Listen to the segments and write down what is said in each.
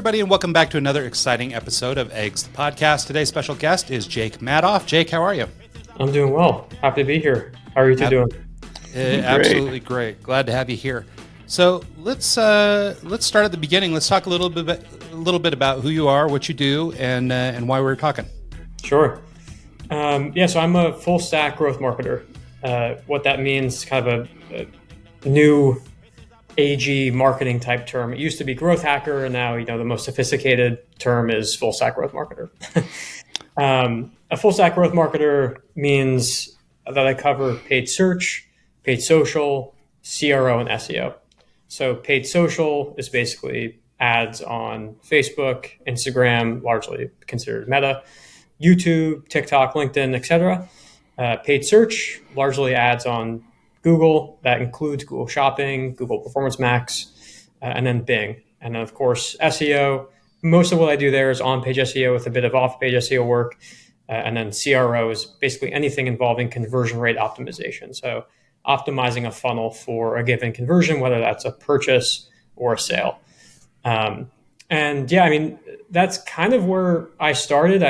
everybody, and welcome back to another exciting episode of Eggs, the podcast. Today's special guest is Jake Madoff. Jake, how are you? I'm doing well. Happy to be here. How are you two doing? Absolutely great. Glad to have you here. So let's start at the beginning. Let's talk a little bit about who you are, what you do, and why we're talking. Sure. So I'm a full stack growth marketer. What that means, kind of a new AG marketing type term. It used to be growth hacker, and now the most sophisticated term is full stack growth marketer. A full stack growth marketer means that I cover paid search, paid social, CRO, and SEO. So paid social is basically ads on Facebook, Instagram, largely considered Meta, YouTube, TikTok, LinkedIn, etc. Paid search, largely ads on Google. That includes Google Shopping, Google Performance Max, and then Bing. And then, of course, SEO. Most of what I do there is on-page SEO with a bit of off-page SEO work. And then CRO is basically anything involving conversion rate optimization. So optimizing a funnel for a given conversion, whether that's a purchase or a sale. That's kind of where I started.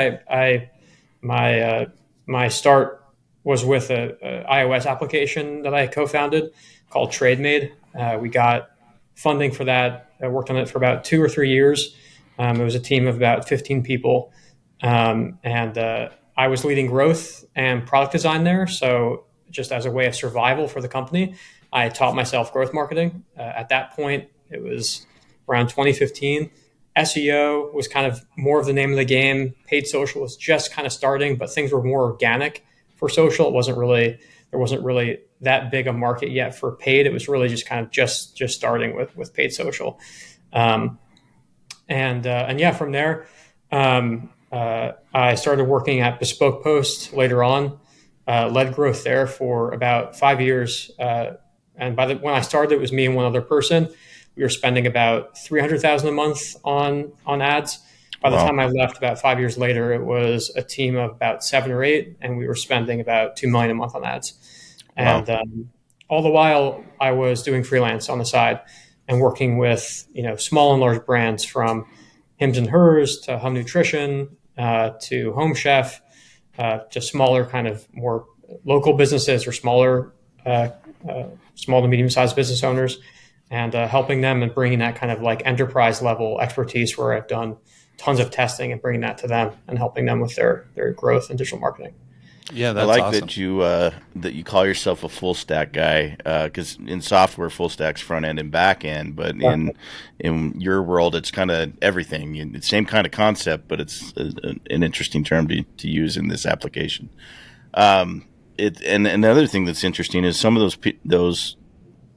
My start was with a iOS application that I co-founded called TradeMade. We got funding for that. I worked on it for about 2 or 3 years. It was a team of about 15 people. I was leading growth and product design there. So just as a way of survival for the company, I taught myself growth marketing. At that point, it was around 2015. SEO was kind of more of the name of the game. Paid social was just kind of starting, but things were more organic for social. There wasn't really that big a market yet for paid. It was really just kind of just starting with paid social. From there, I started working at Bespoke Post later on, led growth there for about 5 years. And when I started, it was me and one other person. We were spending about $300,000 a month on ads. By the time I left, about 5 years later, it was a team of about 7 or 8, and we were spending about $2 million a month on ads. Wow. And all the while, I was doing freelance on the side and working with small and large brands from Hims and Hers to Hum Nutrition to Home Chef, to smaller kind of more local businesses or small to medium-sized business owners, and helping them and bringing that kind of like enterprise level expertise where I've done tons of testing and bringing that to them and helping them with their growth and digital marketing. Yeah, that's awesome. That you call yourself a full stack guy, because in software, full stack's front end and back end, but in your world, it's kind of everything. It's the same kind of concept, but it's an interesting term to use in this application. And the other thing that's interesting is some of those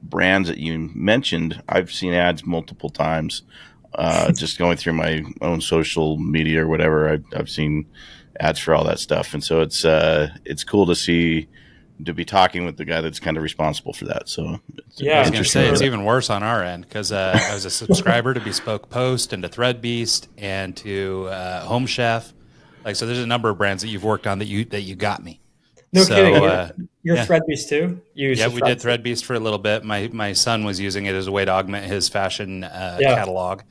brands that you mentioned. I've seen ads multiple times. Just going through my own social media or whatever, I've seen ads for all that stuff, and so it's cool to be talking with the guy that's kind of responsible for that. So I was going to say it's even worse on our end because I was a subscriber to Bespoke Post and to Threadbeast and to Home Chef. So there's a number of brands that you've worked on that you got me. No kidding. You're Threadbeast too? We did Threadbeast for a little bit. My son was using it as a way to augment his fashion catalog.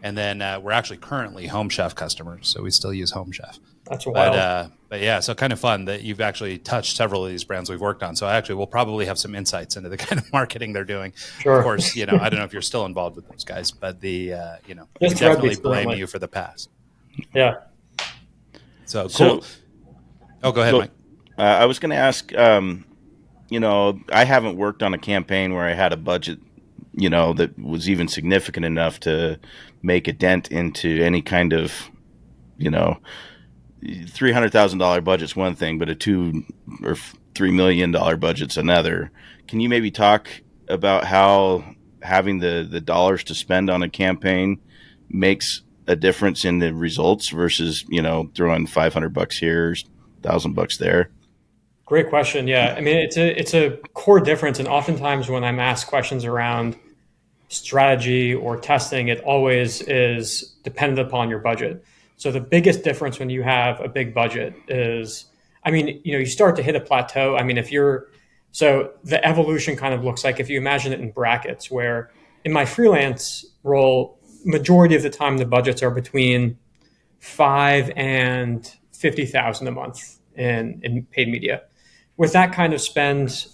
And then we're actually currently Home Chef customers, so we still use Home Chef. That's wild. But yeah, so kind of fun that you've actually touched several of these brands we've worked on. So actually we'll probably have some insights into the kind of marketing they're doing. Sure. Of course, I don't know if you're still involved with those guys, but we definitely blame you for the past. Yeah. So cool. Go ahead, Mike. I was going to ask, I haven't worked on a campaign where I had a budget, that was even significant enough to make a dent into any kind of, $300,000 budget's one thing, but a $2 or $3 million budget's another. Can you maybe talk about how having the dollars to spend on a campaign makes a difference in the results versus, throwing $500 here, $1,000 there? Great question. Yeah. I mean, it's a core difference. And oftentimes when I'm asked questions around strategy or testing, it always is dependent upon your budget. So the biggest difference when you have a big budget is, you start to hit a plateau. So the evolution kind of looks like, if you imagine it in brackets, where in my freelance role, majority of the time the budgets are between 5 and 50,000 a month in paid media. With that kind of spend,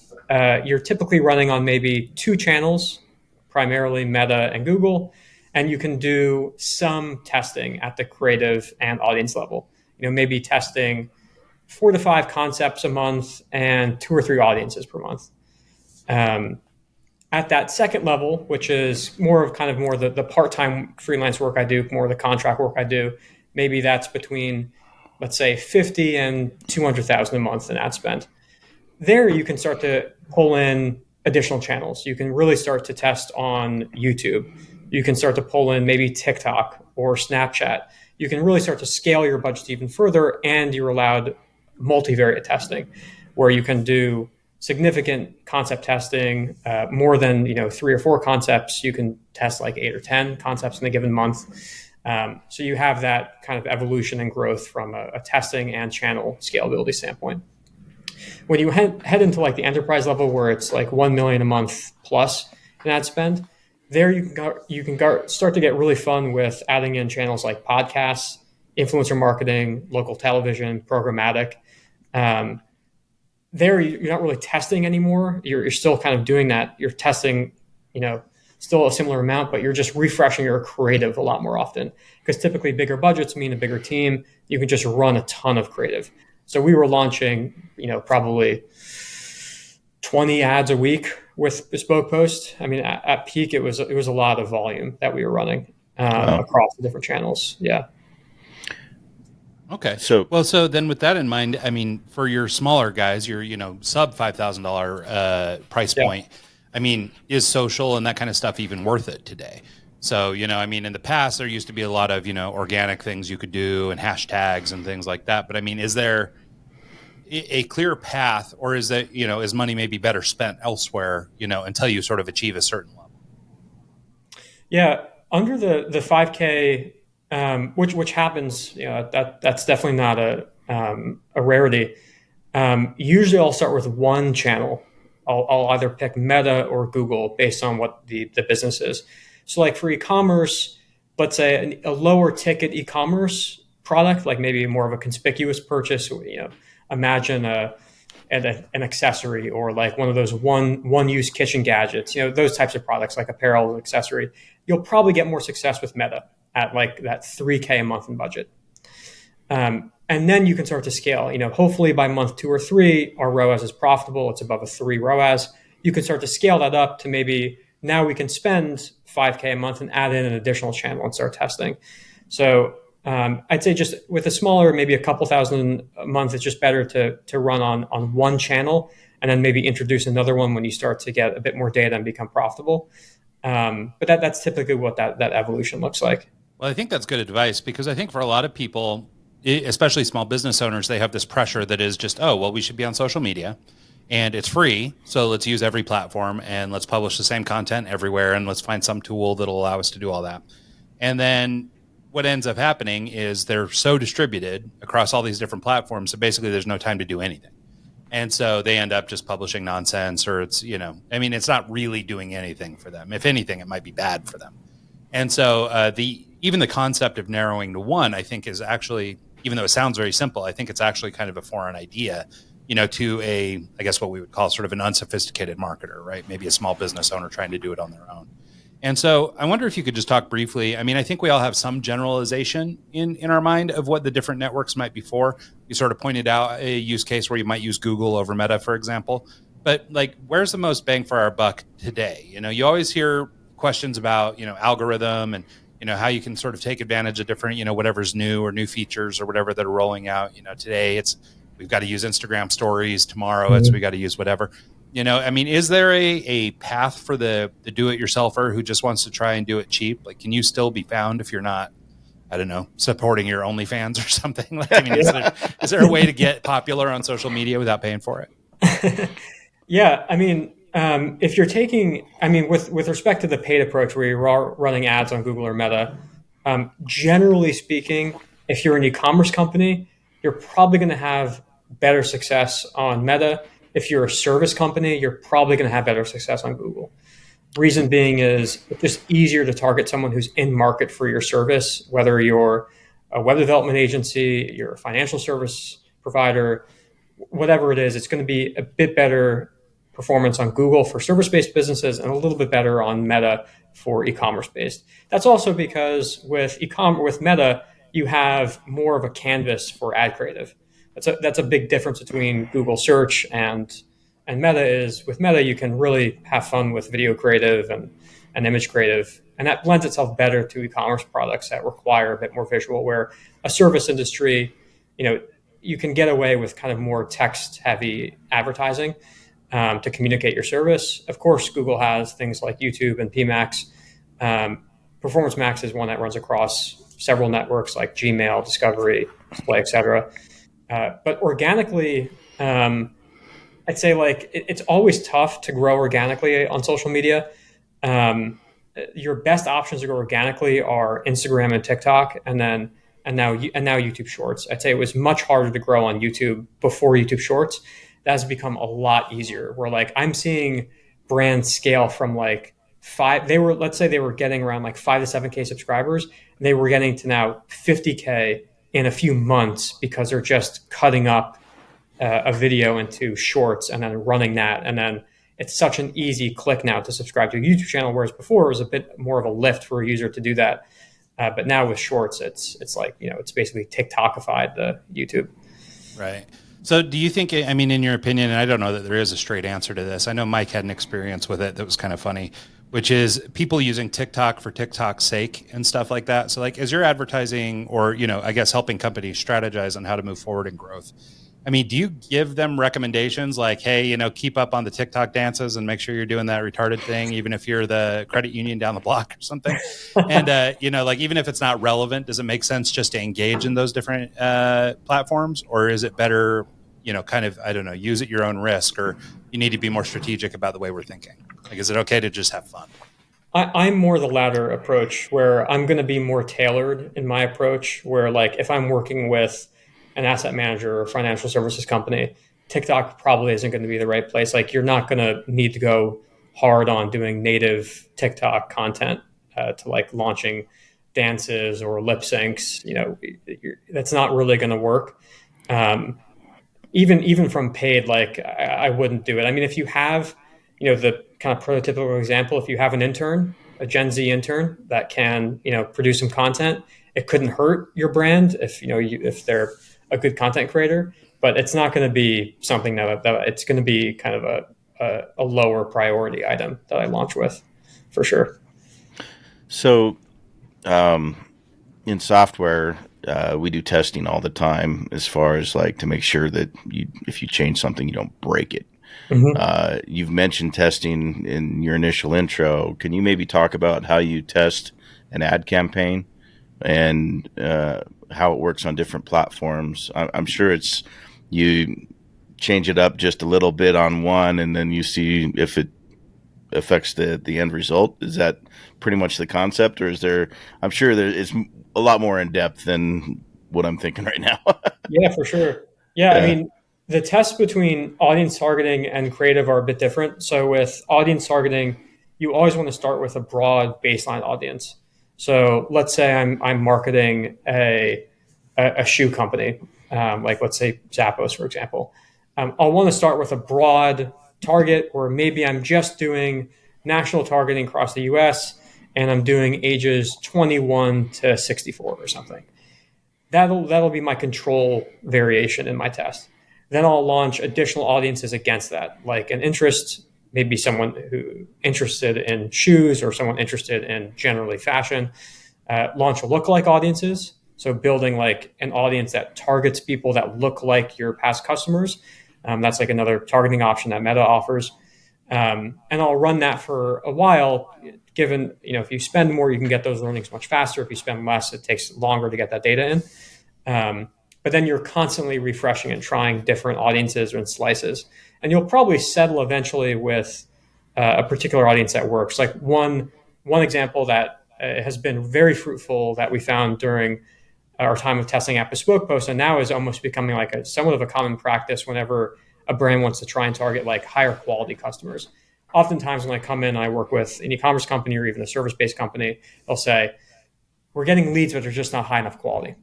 you're typically running on maybe 2 channels, primarily Meta and Google, and you can do some testing at the creative and audience level. Maybe testing 4 to 5 concepts a month and 2 or 3 audiences per month. At that second level, which is more of the part-time freelance work I do, more of the contract work I do, maybe that's between, let's say, 50 and 200,000 a month in ad spend. There you can start to pull in additional channels. You can really start to test on YouTube. You can start to pull in maybe TikTok or Snapchat. You can really start to scale your budget even further, and you're allowed multivariate testing, where you can do significant concept testing, more than 3 or 4 concepts. You can test like 8 or 10 concepts in a given month. So you have that kind of evolution and growth from a testing and channel scalability standpoint. When you head into like the enterprise level, where it's like 1 million a month plus in ad spend, there you can start to get really fun with adding in channels like podcasts, influencer marketing, local television, programmatic. There you're not really testing anymore. You're still kind of doing that. You're testing, still a similar amount, but you're just refreshing your creative a lot more often, because typically bigger budgets mean a bigger team. You can just run a ton of creative. So we were launching, probably 20 ads a week with Bespoke Post. I mean, at peak, it was a lot of volume that we were running across the different channels. Yeah. Okay. So then with that in mind, I mean, for your smaller guys, your, sub $5,000 price point, I mean, is social and that kind of stuff even worth it today? So, in the past, there used to be a lot of, organic things you could do and hashtags and things like that. But I mean, is there a clear path, or is that, is money maybe better spent elsewhere, until you sort of achieve a certain level? Yeah. Under the 5K, which happens, that's definitely not a rarity. Usually I'll start with one channel. I'll either pick Meta or Google based on what the business is. So like for e-commerce, let's say a lower ticket e-commerce product, like maybe more of a conspicuous purchase, imagine an accessory, or like one of those one use kitchen gadgets, those types of products like apparel and accessory. You'll probably get more success with Meta at like that 3K a month in budget. And then you can start to scale. Hopefully by month 2 or 3, our ROAS is profitable. It's above a 3 ROAS. You can start to scale that up to maybe now we can spend 5K a month and add in an additional channel and start testing. So I'd say just with a smaller, maybe a couple thousand a month, it's just better to run on one channel and then maybe introduce another one when you start to get a bit more data and become profitable. But that's typically what that evolution looks like. Well, I think that's good advice, because I think for a lot of people, especially small business owners, they have this pressure that is just, we should be on social media and it's free. So let's use every platform and let's publish the same content everywhere. And let's find some tool that'll allow us to do all that. And then what ends up happening is they're so distributed across all these different platforms that basically there's no time to do anything. And so they end up just publishing nonsense, or it's, it's not really doing anything for them. If anything, it might be bad for them. And so even the concept of narrowing to one, I think, is actually, even though it sounds very simple, I think it's actually kind of a foreign idea, to I guess what we would call sort of an unsophisticated marketer, right? Maybe a small business owner trying to do it on their own. And so I wonder if you could just talk briefly. I mean, I think we all have some generalization in our mind of what the different networks might be for. You sort of pointed out a use case where you might use Google over Meta, for example. But like, where's the most bang for our buck today? You always hear questions about, algorithm and, how you can sort of take advantage of different, whatever's new or new features or whatever that are rolling out. Today we've got to use Instagram stories. Tomorrow we got to use whatever. Is there a path for the do-it-yourselfer who just wants to try and do it cheap? Like, can you still be found if you're not, I don't know, supporting your OnlyFans or something? Like, is there a way to get popular on social media without paying for it? Yeah. If you're taking, with respect to the paid approach where you're running ads on Google or Meta, generally speaking, if you're an e-commerce company, you're probably going to have better success on Meta. If you're a service company, you're probably going to have better success on Google. Reason being is it's just easier to target someone who's in market for your service, whether you're a web development agency, you're a financial service provider, whatever it is. It's going to be a bit better performance on Google for service-based businesses and a little bit better on Meta for e-commerce based. That's also because with Meta, you have more of a canvas for ad creative. That's a big difference between Google search and Meta. Is with Meta, you can really have fun with video creative and image creative. And that lends itself better to e-commerce products that require a bit more visual, where a service industry, you can get away with kind of more text heavy advertising to communicate your service. Of course, Google has things like YouTube and PMax. Performance Max is one that runs across several networks like Gmail, Discovery, Display, etc. But organically, I'd say it's always tough to grow organically on social media. Your best options to grow organically are Instagram and TikTok, and now YouTube Shorts. I'd say it was much harder to grow on YouTube before YouTube Shorts. That has become a lot easier. Where I'm seeing brands scale from let's say they were getting around 5 to 7K subscribers. They were getting to now 50K in a few months because they're just cutting up a video into shorts and then running that. And then it's such an easy click now to subscribe to a YouTube channel, whereas before it was a bit more of a lift for a user to do that. But now with shorts, it's basically TikTokified the YouTube. Right. So do you think, in your opinion, and I don't know that there is a straight answer to this. I know Mike had an experience with it that was kind of funny, which is people using TikTok for TikTok's sake and stuff like that. So as you're advertising or, I guess helping companies strategize on how to move forward in growth, do you give them recommendations like, hey, keep up on the TikTok dances and make sure you're doing that retarded thing, even if you're the credit union down the block or something? And, even if it's not relevant, does it make sense just to engage in those different platforms? Or is it better, use at your own risk, or you need to be more strategic about the way we're thinking? Is it okay to just have fun? I'm more the latter approach, where I'm going to be more tailored in my approach, where if I'm working with an asset manager or financial services company, TikTok probably isn't going to be the right place. You're not going to need to go hard on doing native TikTok content to launching dances or lip syncs. That's not really going to work. Even from paid, I wouldn't do it. If you have, the kind of prototypical example, if you have an intern, a Gen Z intern that can, produce some content, it couldn't hurt your brand if they're a good content creator, but it's not going to be something that it's going to be kind of a lower priority item that I launch with, for sure. So, in software, we do testing all the time as far as to make sure that if you change something, you don't break it. Mm-hmm. You've mentioned testing in your initial intro. Can you maybe talk about how you test an ad campaign and how it works on different platforms? I'm sure you change it up just a little bit on one, and then you see if it affects the end result. Is that pretty much the concept, or is there? I'm sure there is a lot more in depth than what I'm thinking right now. Yeah, for sure. Yeah, the tests between audience targeting and creative are a bit different. So with audience targeting, you always want to start with a broad baseline audience. So let's say I'm marketing a shoe company, let's say Zappos, for example. I'll want to start with a broad target, where maybe I'm just doing national targeting across the US and I'm doing ages 21 to 64 or something. That'll be my control variation in my test. Then I'll launch additional audiences against that, like an interest, maybe someone who interested in shoes or someone interested in generally fashion. Launch lookalike audiences. So building an audience that targets people that look like your past customers. That's another targeting option that Meta offers. And I'll run that for a while, given, if you spend more, you can get those learnings much faster. If you spend less, it takes longer to get that data in. But then you're constantly refreshing and trying different audiences and slices. And you'll probably settle eventually with a particular audience that works. One example that has been very fruitful that we found during our time of testing at Bespoke Post, and now is almost becoming somewhat of a common practice whenever a brand wants to try and target higher quality customers. oftentimes when I come in and I work with an e-commerce company or even a service-based company, they'll say, we're getting leads, but they're just not high enough quality.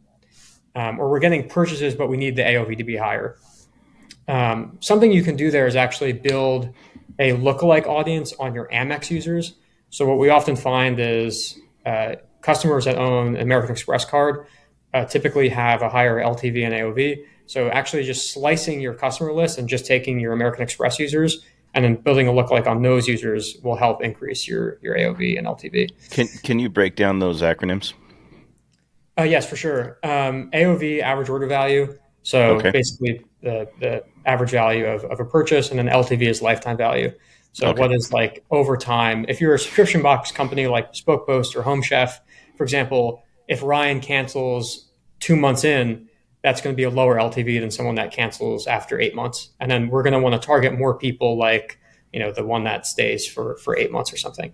Or we're getting purchases, but we need the AOV to be higher. Something you can do there is actually build a lookalike audience on your Amex users. So what we often find is customers that own an American Express card typically have a higher LTV and AOV. So actually just slicing your customer list and just taking your American Express users and then building a lookalike on those users will help increase your AOV and LTV. Can you break down those acronyms? Yes, for sure. AOV, average order value. So basically the average value of a purchase, and then LTV is lifetime value. So what is like over time? If you're a subscription box company like Bespoke Post or Home Chef, for example, if Ryan cancels 2 months in, that's going to be a lower LTV than someone that cancels after 8 months. And then we're going to want to target more people like, the one that stays for 8 months or something.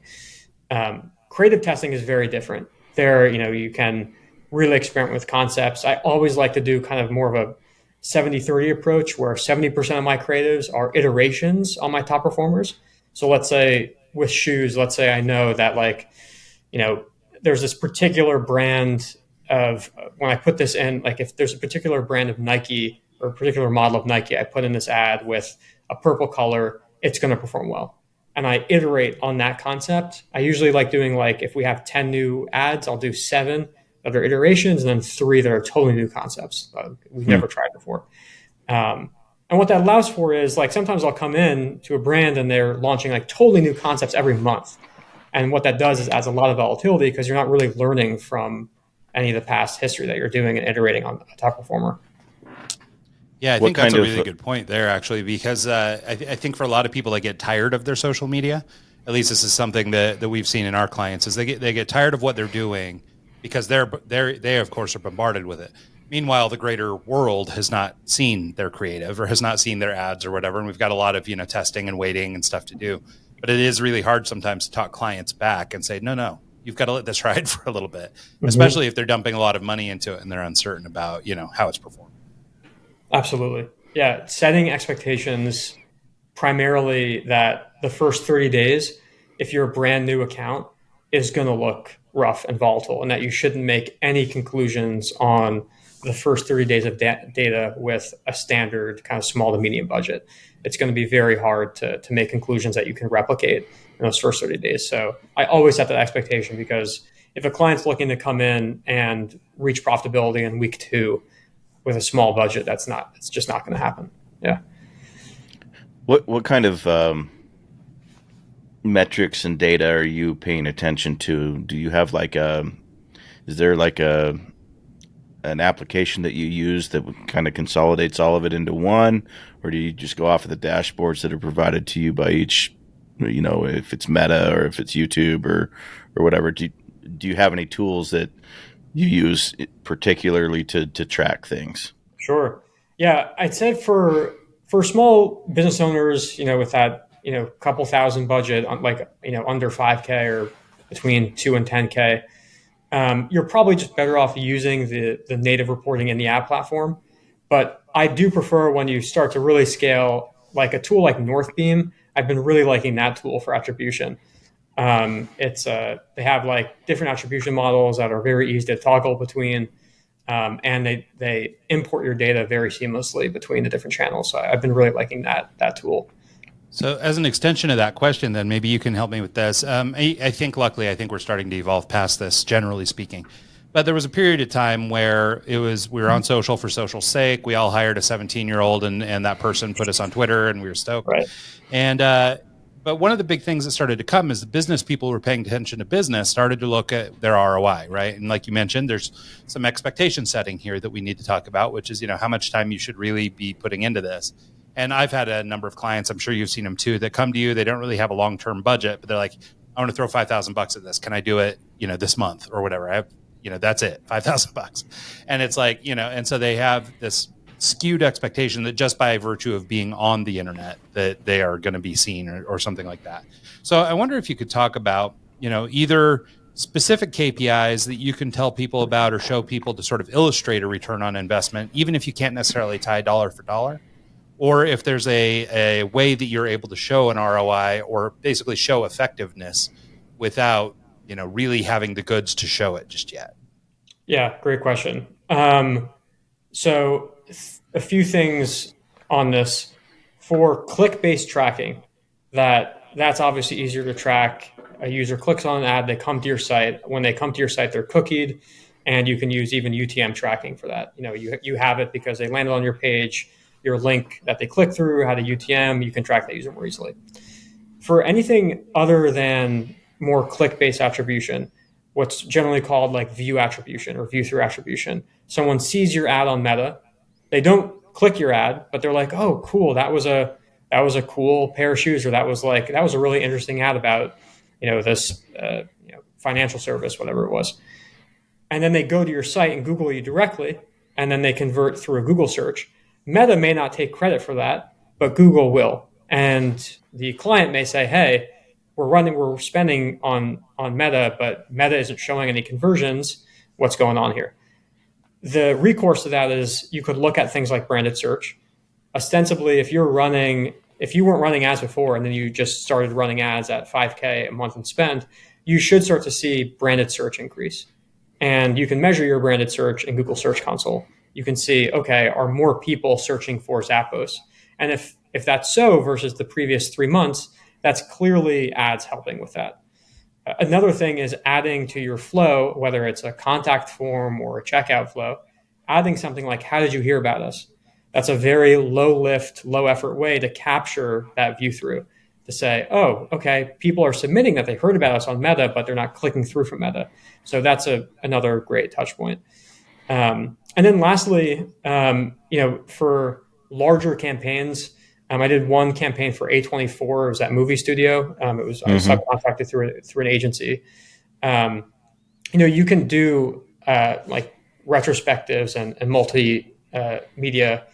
Creative testing is very different. There, you can really experiment with concepts. I always like to do kind of more of a 70-30 approach where 70% of my creatives are iterations on my top performers. So let's say with shoes, let's say I know that there's this particular brand of, when I put this in, like if there's a particular brand of Nike or a particular model of Nike, I put in this ad with a purple color, it's going to perform well. And I iterate on that concept. I usually like doing if we have 10 new ads, I'll do 7 that are iterations and then 3 that are totally new concepts we've never tried before. And what that allows for is sometimes I'll come in to a brand and they're launching totally new concepts every month. And what that does is adds a lot of volatility because you're not really learning from any of the past history that you're doing and iterating on a top performer. Yeah, I think that's a really good point there, actually, because I think for a lot of people that get tired of their social media, at least this is something that we've seen in our clients, is they get tired of what they're doing because they of course are bombarded with it. Meanwhile, the greater world has not seen their creative or has not seen their ads or whatever, and we've got a lot of testing and waiting and stuff to do. But it is really hard sometimes to talk clients back and say, no, you've got to let this ride for a little bit, especially if they're dumping a lot of money into it and they're uncertain about how it's performing. Absolutely. Yeah. Setting expectations primarily that the first 30 days, if you're a brand new account, is going to look rough and volatile, and that you shouldn't make any conclusions on the first 30 days of data with a standard kind of small to medium budget. It's going to be very hard to make conclusions that you can replicate in those first 30 days. So I always set that expectation because if a client's looking to come in and reach profitability in week 2 with a small budget, it's just not going to happen. Yeah. What kind of metrics and data are you paying attention to? Do you have is there an application that you use that kind of consolidates all of it into one, or do you just go off of the dashboards that are provided to you by each, if it's Meta or if it's YouTube or whatever? Do you have any tools that you use particularly to track things? Sure. Yeah, I'd say for small business owners, with that, couple thousand budget, under 5K or between 2 and 10K, you're probably just better off using the native reporting in the app platform. But I do prefer when you start to really scale, like a tool like Northbeam. I've been really liking that tool for attribution. They have different attribution models that are very easy to toggle between, and they import your data very seamlessly between the different channels. So I've been really liking that tool. So as an extension of that question, then maybe you can help me with this. I think we're starting to evolve past this, generally speaking. But there was a period of time where we were on social for social's sake. We all hired a 17-year-old and that person put us on Twitter and we were stoked. Right. And but one of the big things that started to come is the business people who were paying attention to business started to look at their ROI, right? And like you mentioned, there's some expectation setting here that we need to talk about, which is, how much time you should really be putting into this. And I've had a number of clients, I'm sure you've seen them too, that come to you. They don't really have a long-term budget, but they're like, I want to throw $5,000 at this. Can I do it, this month or whatever? I have, that's it, $5,000. And it's and so they have this skewed expectation that just by virtue of being on the internet that they are going to be seen or something like that. So I wonder if you could talk about, either specific KPIs that you can tell people about or show people to sort of illustrate a return on investment, even if you can't necessarily tie dollar for dollar, or if there's a way that you're able to show an ROI or basically show effectiveness without, really having the goods to show it just yet. Yeah, great question. So a few things on this. For click-based tracking, that's obviously easier to track. A user clicks on an ad, they come to your site. When they come to your site, they're cookied, and you can use even UTM tracking for that. You have it because they landed on your page, your link that they click through had a UTM, you can track that user more easily. For anything other than more click-based attribution, what's generally called like view attribution or view through attribution. Someone sees your ad on Meta, they don't click your ad, but they're like, "Oh, cool, that was a cool pair of shoes," or that was a really interesting ad about this financial service, whatever it was. And then they go to your site and Google you directly, and then they convert through a Google search. Meta may not take credit for that, but Google will, and the client may say, "Hey, we're spending on Meta, but Meta isn't showing any conversions. What's going on here?" The recourse to that is you could look at things like branded search. Ostensibly, if you weren't running ads before and then you just started running ads at 5K a month in spend, you should start to see branded search increase. And you can measure your branded search in Google Search Console. You can see, okay, are more people searching for Zappos? And if that's so versus the previous 3 months, that's clearly ads helping with that. Another thing is adding to your flow, whether it's a contact form or a checkout flow, adding something like, "How did you hear about us?" That's a very low lift, low effort way to capture that view through, to say, "Oh, okay, people are submitting that they heard about us on Meta, but they're not clicking through from Meta." So that's another great touch point. And then lastly, for larger campaigns, I did one campaign for A24. It was that movie studio. I was subcontracted through an agency. You can do like retrospectives and multi media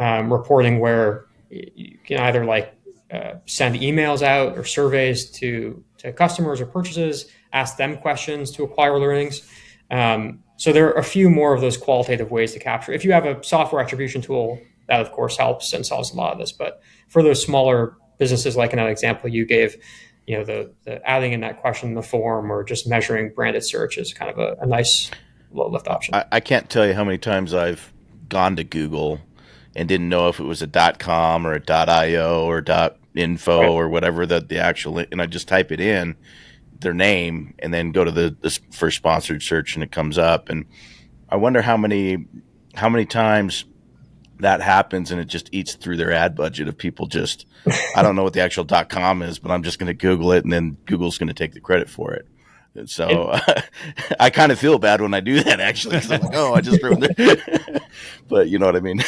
reporting where you can either send emails out or surveys to customers or purchases, ask them questions to acquire learnings. So there are a few more of those qualitative ways to capture. If you have a software attribution tool, that of course helps and solves a lot of this. But for those smaller businesses, like in that example you gave, the adding in that question in the form or just measuring branded search is kind of a nice low lift option. I can't tell you how many times I've gone to Google and didn't know if it was a .com or a .io or .info Right. or whatever the actual, and I just type it in, their name, and then go to the first sponsored search and it comes up. And I wonder how many times that happens and it just eats through their ad budget of people just, I don't know what the actual .com is, but I'm just going to Google it and then Google's going to take the credit for it. And so I kind of feel bad when I do that actually, because I'm like, oh, I just ruined it. But you know what I mean?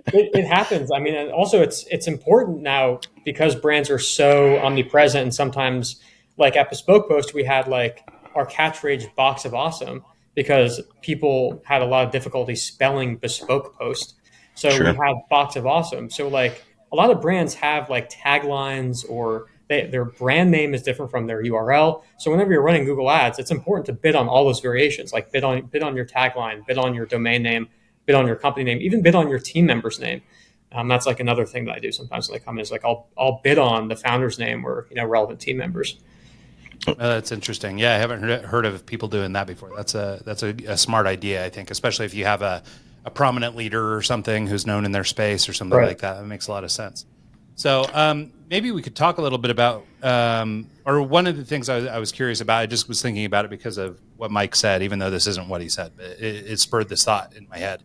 It happens. I mean, and also it's important now because brands are so omnipresent, and sometimes like at Bespoke Post, we had like our catchphrase "Box of Awesome" because people had a lot of difficulty spelling Bespoke Post. So Sure. we have Box of Awesome. So like a lot of brands have like taglines or their brand name is different from their URL. So whenever you're running Google Ads, it's important to bid on all those variations, like bid on your tagline, bid on your domain name, bid on your company name, even bid on your team member's name. That's like another thing that I do sometimes when they come in is like I'll bid on the founder's name or relevant team members. That's interesting. Yeah, I haven't heard of people doing that before. That's a smart idea, I think, especially if you have a prominent leader or something who's known in their space or something like that. That makes a lot of sense. So maybe we could talk a little bit about, or one of the things I was curious about, I just was thinking about it because of what Mike said, even though this isn't what he said, but it spurred this thought in my head,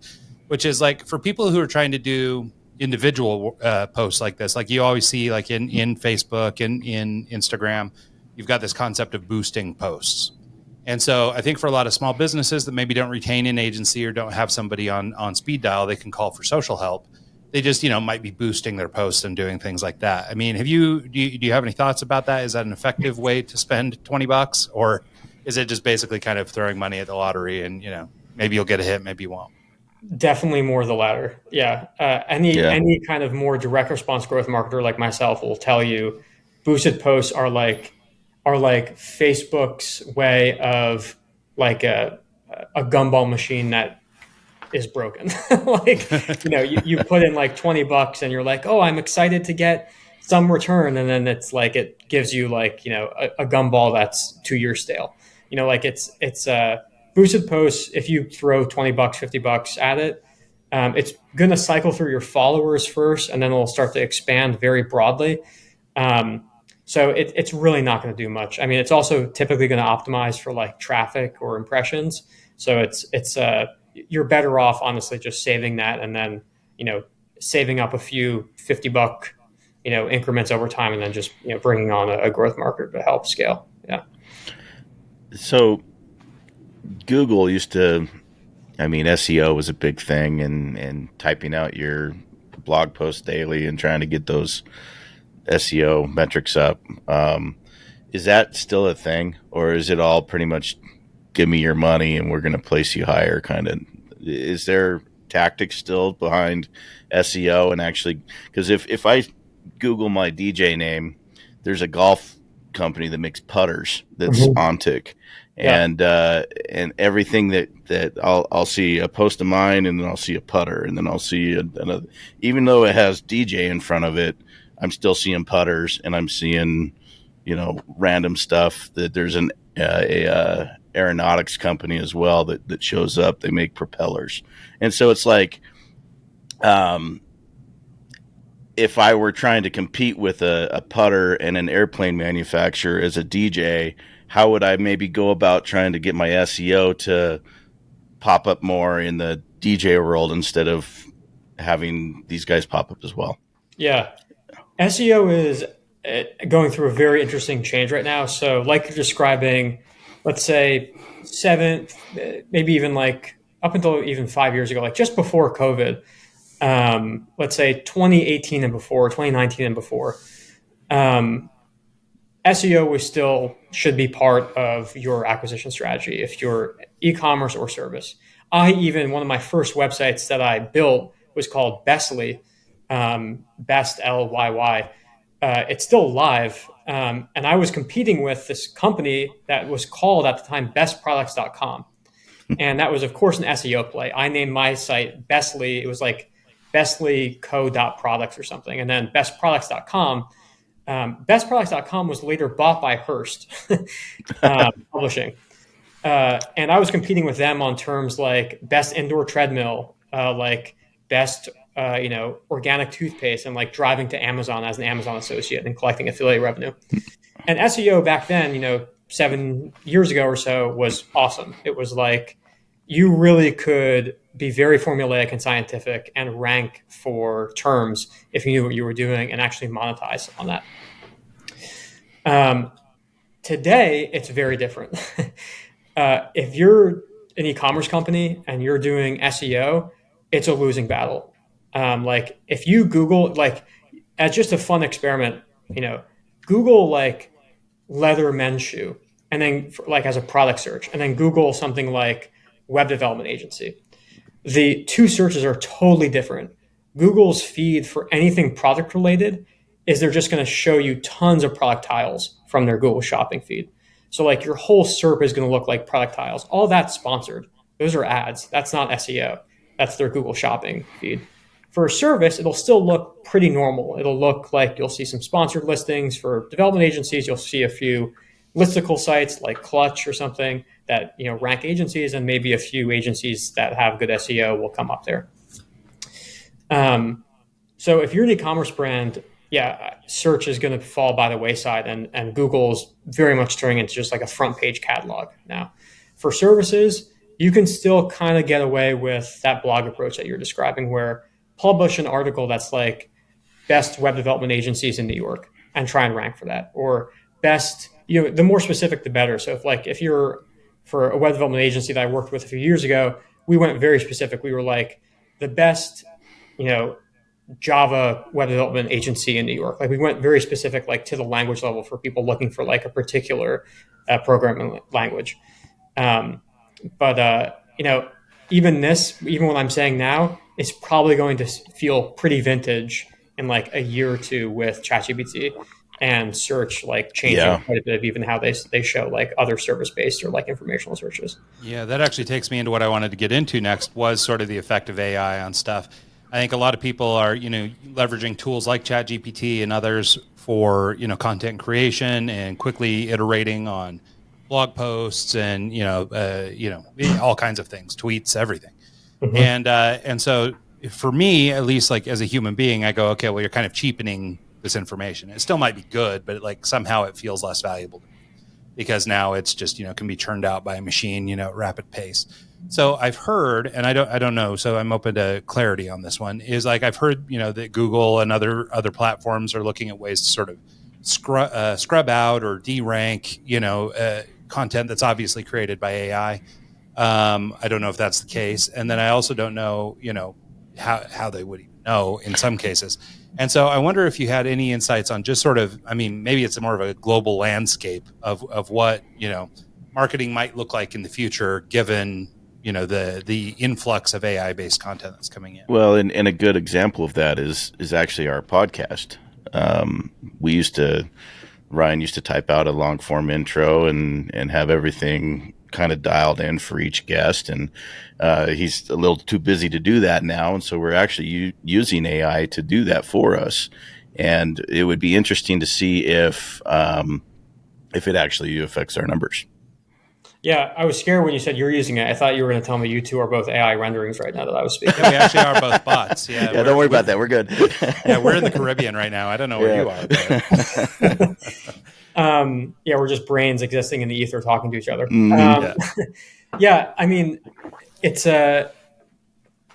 which is like for people who are trying to do individual posts like this, like you always see like in Facebook and in Instagram, you've got this concept of boosting posts. And so I think for a lot of small businesses that maybe don't retain an agency or don't have somebody on speed dial, they can call for social help. They just, might be boosting their posts and doing things like that. I mean, do you have any thoughts about that? Is that an effective way to spend $20, or is it just basically kind of throwing money at the lottery and, maybe you'll get a hit, maybe you won't? Definitely more the latter. Yeah. Any kind of more direct response growth marketer like myself will tell you boosted posts are like Facebook's way of like a gumball machine that is broken. Like, you put in like $20 and you're like, oh, I'm excited to get some return. And then it's like, it gives you like, a gumball that's 2 years stale. Like it's boosted posts. If you throw $20, $50 at it, it's going to cycle through your followers first, and then it'll start to expand very broadly. So it's really not going to do much. I mean, it's also typically going to optimize for like traffic or impressions. So you're better off honestly just saving that, and then saving up a few $50 increments over time, and then just bringing on a growth marketer to help scale. Yeah. So Google used to, SEO was a big thing, and typing out your blog posts daily and trying to get those SEO metrics up. Is that still a thing, or is it all pretty much give me your money and we're going to place you higher kind of? Is there tactics still behind SEO? And actually, because if I Google my DJ name, there's a golf company that makes putters that's OnTick. And everything that I'll see a post of mine, and then I'll see a putter, and then I'll see another. Even though it has DJ in front of it, I'm still seeing putters, and I'm seeing random stuff. That there's an aeronautics company as well that shows up. They make propellers, and so it's like, if I were trying to compete with a putter and an airplane manufacturer as a DJ, how would I maybe go about trying to get my SEO to pop up more in the DJ world instead of having these guys pop up as well? Yeah. SEO is going through a very interesting change right now. So like you're describing, let's say maybe even like up until even 5 years ago, like just before COVID, let's say 2018 and before, 2019 and before, SEO should be part of your acquisition strategy if you're e-commerce or service. One of my first websites that I built was called Bestly, Best Lyyy. It's still live. And I was competing with this company that was called at the time bestproducts.com. And that was, of course, an SEO play. I named my site Bestly. It was like bestlyco.products or something. And then bestproducts.com. Bestproducts.com was later bought by Hearst Publishing. And I was competing with them on terms like best indoor treadmill, like best, organic toothpaste, and like driving to Amazon as an Amazon associate and collecting affiliate revenue. And SEO back then, 7 years ago or so, was awesome. It was like you really could be very formulaic and scientific and rank for terms if you knew what you were doing and actually monetize on that. Today, it's very different. If you're an e-commerce company and you're doing SEO, it's a losing battle. Like if you Google, like as just a fun experiment, Google like leather men's shoe, and then like as a product search, and then Google something like web development agency. The two searches are totally different. Google's feed for anything product related is they're just going to show you tons of product tiles from their Google shopping feed. So like your whole SERP is going to look like product tiles. All that's sponsored. Those are ads. That's not SEO. That's their Google shopping feed. For a service, it'll still look pretty normal. It'll look like you'll see some sponsored listings for development agencies. You'll see a few listicle sites like Clutch or something that rank agencies, and maybe a few agencies that have good SEO will come up there. So if you're an e-commerce brand, search is going to fall by the wayside, and Google's very much turning into just like a front page catalog now. For services, you can still kind of get away with that blog approach that you're describing, where publish an article that's like best web development agencies in New York and try and rank for that, or best, the more specific, the better. So if you're for a web development agency that I worked with a few years ago, we went very specific. We were like the best, Java web development agency in New York. Like we went very specific, like to the language level for people looking for like a particular programming language. Even what I'm saying now is probably going to feel pretty vintage in like a year or two with ChatGPT. and search like changing quite a bit of even how they show like other service-based or like informational searches. Yeah, that actually takes me into what I wanted to get into next was sort of the effect of AI on stuff. I think a lot of people are, leveraging tools like ChatGPT and others for, content creation and quickly iterating on blog posts and, all kinds of things, tweets, everything. Mm-hmm. And so for me, at least like as a human being, I go, okay, well, you're kind of cheapening this information. It still might be good, but like somehow it feels less valuable to me because now it's just, can be churned out by a machine, at rapid pace. So I've heard, and I don't know, so I'm open to clarity on this one, is like I've heard, that Google and other platforms are looking at ways to sort of scrub out or de-rank, content that's obviously created by AI. I don't know if that's the case. And then I also don't know, how they would even know in some cases. And so I wonder if you had any insights on just sort of, maybe it's more of a global landscape of what, marketing might look like in the future, given, the influx of AI-based content that's coming in. Well, and a good example of that is actually our podcast. Ryan used to type out a long form intro and have everything kind of dialed in for each guest. And he's a little too busy to do that now. And so we're actually using AI to do that for us. And it would be interesting to see if it actually affects our numbers. Yeah, I was scared when you said you're using it. I thought you were going to tell me you two are both AI renderings right now that I was speaking. Yeah, we actually are both bots. Yeah, don't worry about that. We're good. Yeah, we're in the Caribbean right now. I don't know where you are. We're just brains existing in the ether talking to each other. It's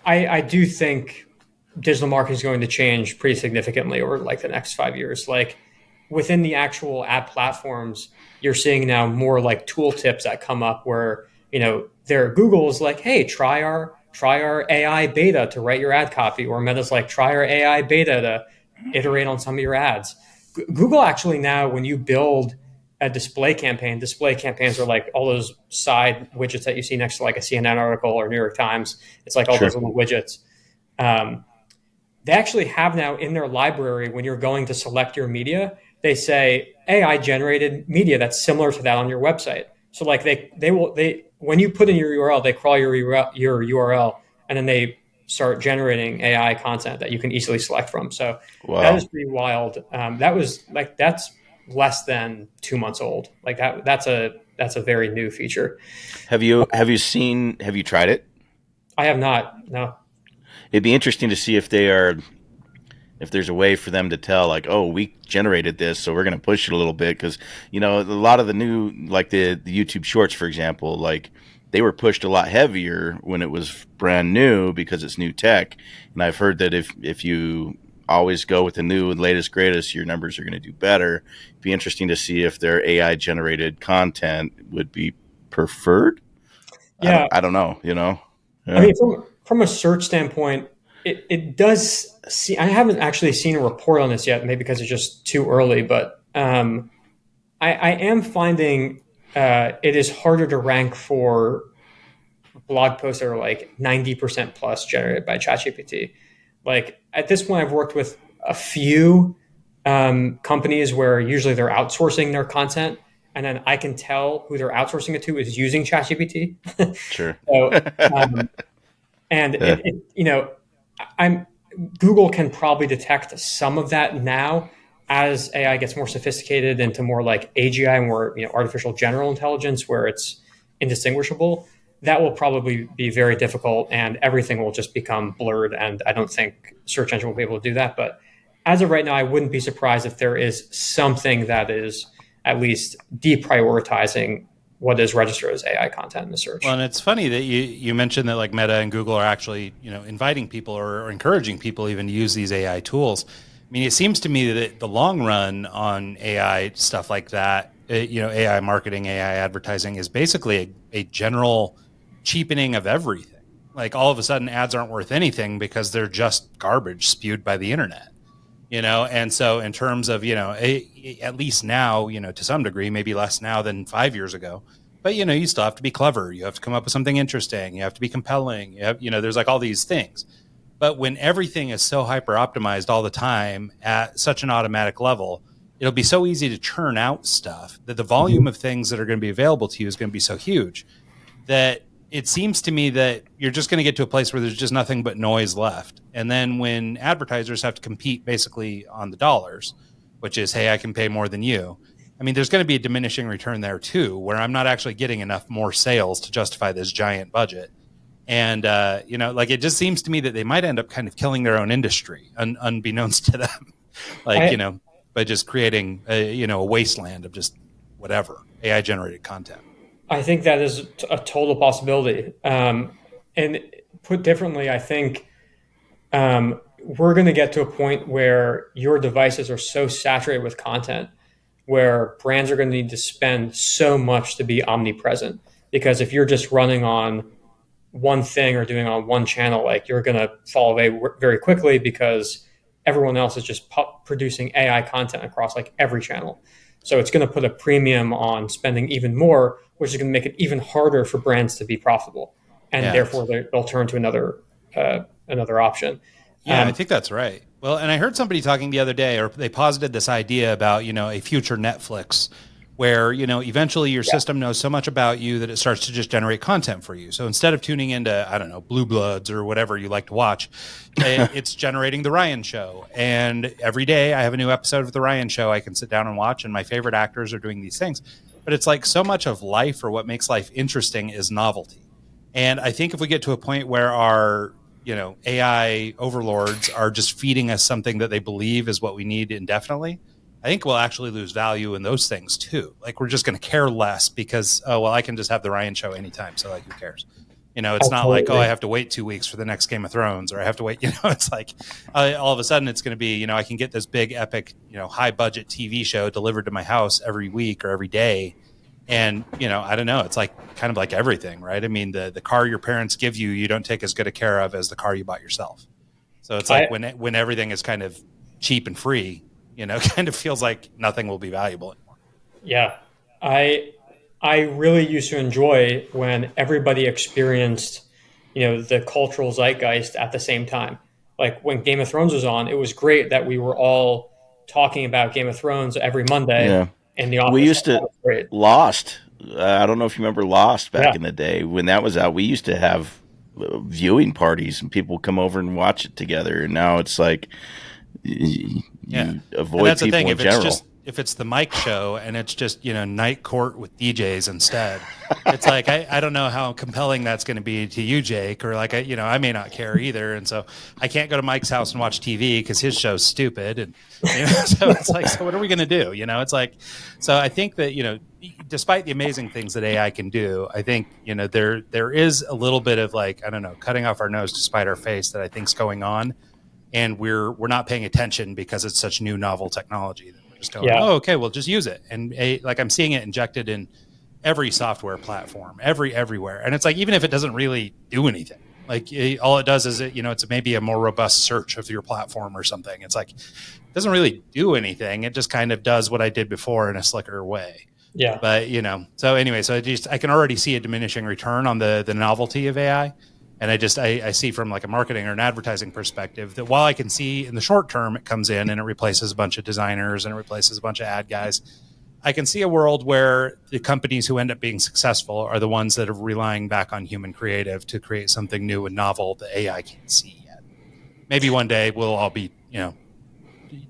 I do think digital marketing is going to change pretty significantly over like the next 5 years. Like within the actual ad platforms, you're seeing now more like tool tips that come up where, Google's like, hey, try our AI beta to write your ad copy, or Meta's like, try our AI beta to iterate on some of your ads. Google actually now, when you build a display campaigns are like all those side widgets that you see next to like a CNN article or New York Times. It's like all those little widgets. They actually have now in their library, when you're going to select your media, they say AI generated media that's similar to that on your website. So like they when you put in your URL, they crawl your URL and then they start generating AI content that you can easily select from. So that is pretty wild. That's less than 2 months old. Like that's a very new feature. Have you tried it? I have not. No. It'd be interesting to see if there's a way for them to tell, like, oh, we generated this, so we're going to push it a little bit. Because, a lot of the new, like the YouTube Shorts, for example, like they were pushed a lot heavier when it was brand new because it's new tech. And I've heard that if you always go with the new and latest, greatest, your numbers are going to do better. It'd be interesting to see if their AI generated content would be preferred. Yeah. I don't know, Yeah. From a search standpoint, it does see. I haven't actually seen a report on this yet, maybe because it's just too early. But I am finding it is harder to rank for blog posts that are like 90% plus generated by ChatGPT. Like at this point, I've worked with a few companies where usually they're outsourcing their content, and then I can tell who they're outsourcing it to is using ChatGPT. Sure. So, Google can probably detect some of that now as AI gets more sophisticated into more like AGI, more artificial general intelligence, where it's indistinguishable. That will probably be very difficult, and everything will just become blurred. And I don't think search engine will be able to do that. But as of right now, I wouldn't be surprised if there is something that is at least deprioritizing what is registered as AI content in the search. Well, and it's funny that you mentioned that like Meta and Google are actually, inviting people or encouraging people even to use these AI tools. I mean, it seems to me that the long run on AI stuff like that, AI marketing, AI advertising is basically a general cheapening of everything. Like all of a sudden ads aren't worth anything because they're just garbage spewed by the internet. And so in terms of, at least now, to some degree, maybe less now than 5 years ago, but, you still have to be clever. You have to come up with something interesting. You have to be compelling. There's like all these things. But when everything is so hyper optimized all the time at such an automatic level, it'll be so easy to churn out stuff that the volume of things that are going to be available to you is going to be so huge that it seems to me that you're just going to get to a place where there's just nothing but noise left. And then when advertisers have to compete basically on the dollars, which is, hey, I can pay more than you. I mean, there's going to be a diminishing return there too, where I'm not actually getting enough more sales to justify this giant budget. And, like it just seems to me that they might end up kind of killing their own industry unbeknownst to them. By just creating a wasteland of just whatever AI generated content. I think that is a total possibility. And put differently, I think we're going to get to a point where your devices are so saturated with content where brands are going to need to spend so much to be omnipresent. Because if you're just running on one thing or doing on one channel, like you're going to fall away very quickly because everyone else is just producing AI content across like every channel. So it's going to put a premium on spending even more, which is going to make it even harder for brands to be profitable, and therefore they'll turn to another option. Yeah, I think that's right. Well, and I heard somebody talking the other day, or they posited this idea about a future Netflix, where eventually your system knows so much about you that it starts to just generate content for you. So instead of tuning into, I don't know, Blue Bloods or whatever you like to watch, it's generating The Ryan Show. And every day I have a new episode of The Ryan Show I can sit down and watch, and my favorite actors are doing these things. But it's like so much of life, or what makes life interesting, is novelty. And I think if we get to a point where our AI overlords are just feeding us something that they believe is what we need indefinitely, I think we'll actually lose value in those things too. Like we're just going to care less because, I can just have the Ryan Show anytime. So like, who cares? It's not like, I have to wait 2 weeks for the next Game of Thrones, or I have to wait, it's like all of a sudden it's going to be, I can get this big epic, high budget TV show delivered to my house every week or every day. And, I don't know, it's like kind of like everything, right? I mean, the car your parents give you, you don't take as good a care of as the car you bought yourself. So it's like when everything is kind of cheap and free, kind of feels like nothing will be valuable anymore. Yeah. I really used to enjoy when everybody experienced, the cultural zeitgeist at the same time. Like when Game of Thrones was on, it was great that we were all talking about Game of Thrones every Monday. Yeah. In the office. We used to Lost. I don't know if you remember Lost back in the day when that was out. We used to have viewing parties and people come over and watch it together. And now it's like you avoid that's people the thing. in general. If it's the Mike Show and it's just night court with DJs instead, it's like I don't know how compelling that's going to be to you, Jake, or like I may not care either, and so I can't go to Mike's house and watch TV because his show's stupid, and so it's like, so what are we going to do? It's like, so I think that despite the amazing things that AI can do, I think there is a little bit of like, I don't know, cutting off our nose to spite our face that I think's going on, and we're not paying attention because it's such new novel technology. Just going, okay, well, just use it. And like I'm seeing it injected in every software platform, everywhere. And it's like, even if it doesn't really do anything, like all it does is it's maybe a more robust search of your platform or something. It's like, it doesn't really do anything. It just kind of does what I did before in a slicker way. Yeah. But, so anyway, so I can already see a diminishing return on the novelty of AI. And I see from like a marketing or an advertising perspective that while I can see in the short term it comes in and it replaces a bunch of designers and it replaces a bunch of ad guys, I can see a world where the companies who end up being successful are the ones that are relying back on human creative to create something new and novel that AI can't see yet. Maybe one day we'll all be,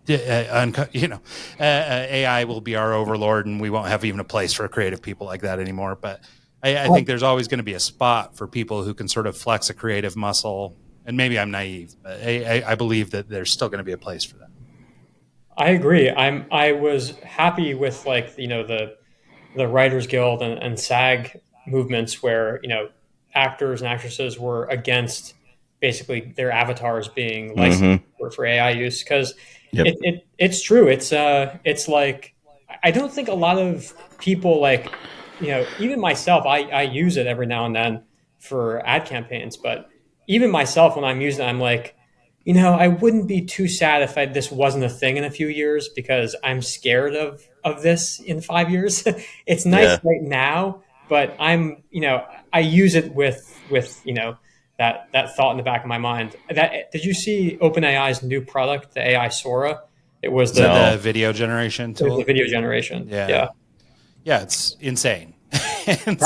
AI will be our overlord and we won't have even a place for creative people like that anymore. But I think there's always going to be a spot for people who can sort of flex a creative muscle. And maybe I'm naive, but I believe that there's still going to be a place for that. I agree. I was happy with like, the Writers Guild and SAG movements where, actors and actresses were against basically their avatars being licensed for AI use. Cause it's true. It's like, I don't think a lot of people like, even myself, I use it every now and then for ad campaigns, but even myself, when I'm using it, I'm like, I wouldn't be too sad if this wasn't a thing in a few years because I'm scared of this in 5 years. It's nice right now, but I use it with that thought in the back of my mind. Did you see OpenAI's new product, the AI Sora? It was the video generation it tool. was the video generation. Yeah. Yeah, it's insane. And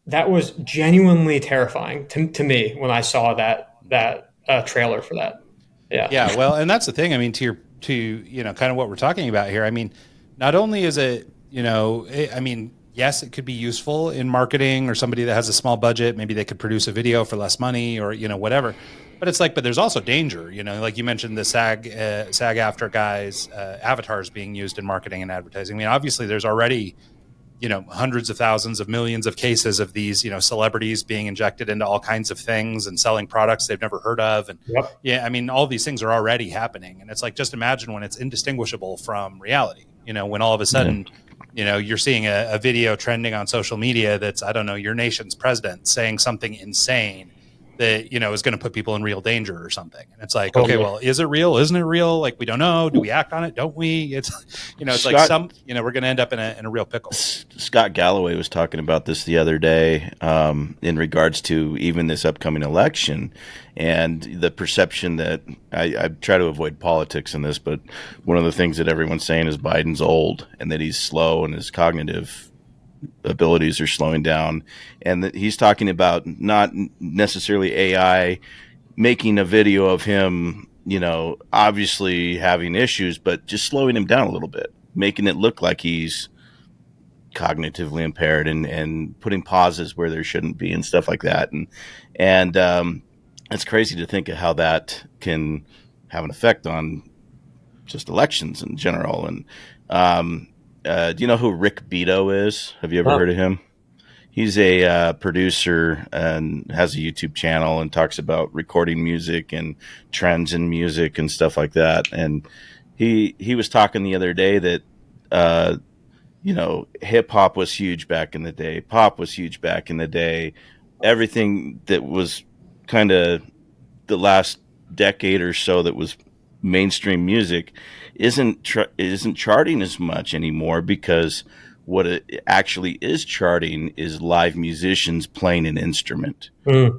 that was genuinely terrifying to me when I saw that trailer for that. Yeah. Yeah, well, and that's the thing. I mean, kind of what we're talking about here. I mean, not only is it, I mean, yes, it could be useful in marketing, or somebody that has a small budget, maybe they could produce a video for less money, or whatever. But it's like, but there's also danger. Like you mentioned, the SAG-AFTRA guys, avatars being used in marketing and advertising. I mean, obviously, there's already hundreds of thousands of millions of cases of these, celebrities being injected into all kinds of things and selling products they've never heard of. And Yep. I mean, all these things are already happening. And it's like, just imagine when it's indistinguishable from reality, when all of a sudden, you're seeing a video trending on social media that's, I don't know, your nation's president saying something insane that, is going to put people in real danger or something. And it's like, okay, well, is it real? Isn't it real? Like, we don't know. Do we act on it? Don't we? It's, it's Scott, like we're going to end up in a real pickle. Scott Galloway was talking about this the other day in regards to even this upcoming election and the perception that I try to avoid politics in this, but one of the things that everyone's saying is Biden's old and that he's slow and his cognitive abilities are slowing down, and that he's talking about not necessarily AI making a video of him, obviously having issues, but just slowing him down a little bit, making it look like he's cognitively impaired and putting pauses where there shouldn't be and stuff like that. And it's crazy to think of how that can have an effect on just elections in general. And, do you know who Rick Beto is? Have you ever heard of him? He's a producer and has a YouTube channel and talks about recording music and trends in music and stuff like that. And he was talking the other day that, hip hop was huge back in the day. Pop was huge back in the day. Everything that was kind of the last decade or so that was mainstream music isn't charting as much anymore, because what it actually is charting is live musicians playing an instrument,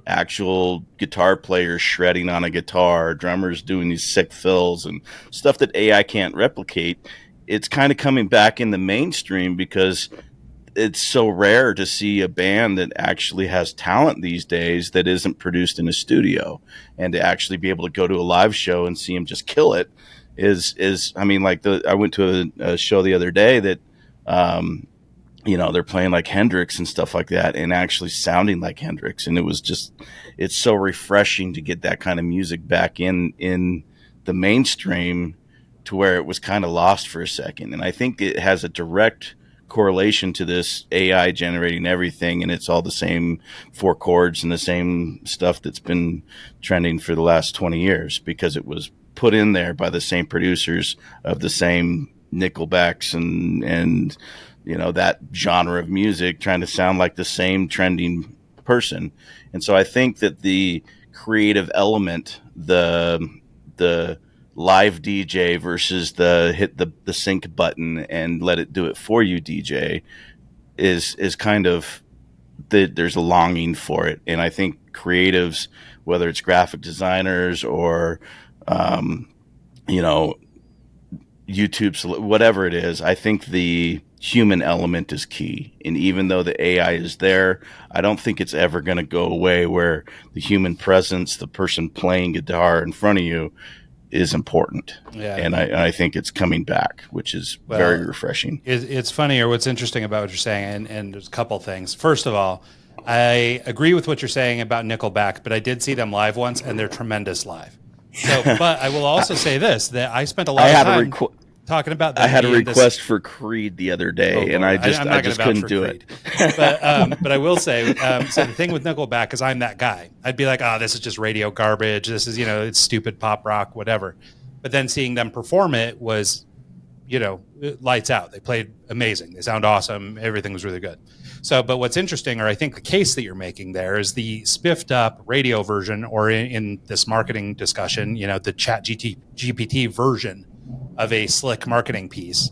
actual guitar players shredding on a guitar, drummers doing these sick fills and stuff that AI can't replicate. It's kind of coming back in the mainstream because it's so rare to see a band that actually has talent these days that isn't produced in a studio, and to actually be able to go to a live show and see them just kill it is I mean, like I went to a show the other day that, they're playing like Hendrix and stuff like that and actually sounding like Hendrix. And it's so refreshing to get that kind of music back in the mainstream, to where it was kind of lost for a second. And I think it has a direct correlation to this AI generating everything, and it's all the same 4 chords and the same stuff that's been trending for the last 20 years, because it was put in there by the same producers of the same Nickelbacks and that genre of music, trying to sound like the same trending person. And so I think that the creative element, the live DJ versus the hit the sync button and let it do it for you DJ is kind of there's a longing for it. And I think creatives, whether it's graphic designers or YouTube's, whatever it is, I think the human element is key. And even though the AI is there, I don't think it's ever going to go away, where the human presence, the person playing guitar in front of you, is important. Yeah. And I think it's coming back, which is very refreshing. It's funny, or what's interesting about what you're saying, and there's a couple things. First of all, I agree with what you're saying about Nickelback, but I did see them live once, and they're tremendous live. So, but I will also say this, that I spent a lot of time talking about that. I had a request for Creed the other day, and I just couldn't do it. But I will say, so the thing with Nickelback is I'm that guy. I'd be like, this is just radio garbage. This is, it's stupid pop rock, whatever. But then seeing them perform it was, lights out. They played amazing. They sound awesome. Everything was really good. So, but what's interesting, or I think the case that you're making there, is the spiffed up radio version, or in this marketing discussion, the Chat GPT version of a slick marketing piece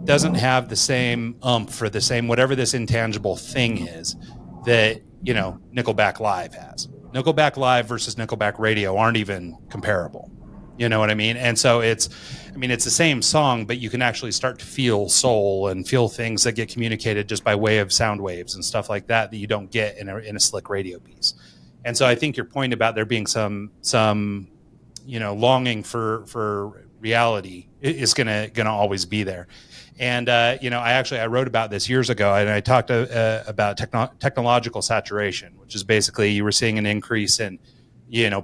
doesn't have the same for the same whatever this intangible thing is that Nickelback Live has. Nickelback Live versus Nickelback Radio aren't even comparable. You know what I mean? And so it's the same song, but you can actually start to feel soul and feel things that get communicated just by way of sound waves and stuff like that you don't get in a slick radio piece. And so I think your point about there being some longing for reality is gonna always be there. And I wrote about this years ago, and I talked about technological saturation, which is basically you were seeing an increase in